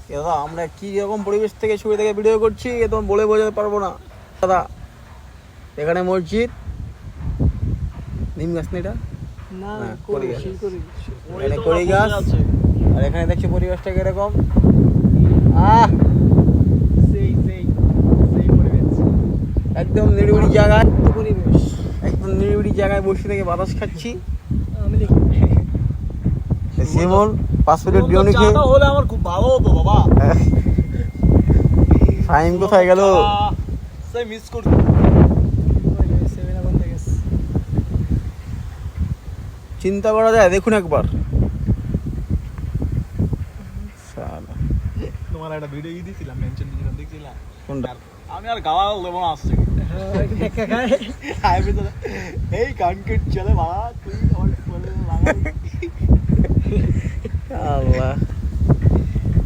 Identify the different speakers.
Speaker 1: দাদা আমরা কি রকম পরিবেশ থেকে ছবি থেকে ভিডিও করছি এ তো বলে বোঝাতে পারবো না দাদা। এখানে মসজিদ, নিম গাছ না এটা,
Speaker 2: না
Speaker 1: হ্যাঁ,
Speaker 2: করি
Speaker 1: করি গাছ।
Speaker 2: সেই করি
Speaker 1: এখানে কড়ি গাছ, আর এখানে দেখছি পরিবেশটা কিরকম।
Speaker 2: সেই সেই সেই পরিবেশ,
Speaker 1: একদম নিরিবিলি জায়গায়,
Speaker 2: তো পরিবেশ।
Speaker 1: একদম নিরিবিলি জায়গায় বসে থেকে বাতাস খাচ্ছি।
Speaker 2: আমি
Speaker 1: সিমন 5 প্লেট বিরিয়ানি খেয়ে
Speaker 2: চাটা হলে আমার খুব ভালো হতো বাবা।
Speaker 1: ফাইম কোথায় গেল?
Speaker 2: সেই মিস করি। সেভেন বন্ধ হয়ে গেছে।
Speaker 1: চিন্তা করা যায়, দেখুন একবার। শালা
Speaker 2: তোমার একটা ভিডিও দিয়েছিলাম, মেনশন দিয়েছিলাম, দেখছিলাম
Speaker 1: কোনটা?
Speaker 2: আমি আর গাওয়া দেবো না আসছে এই কানকেট চলে বাবা তুই আমার বলে
Speaker 1: আল্লাহ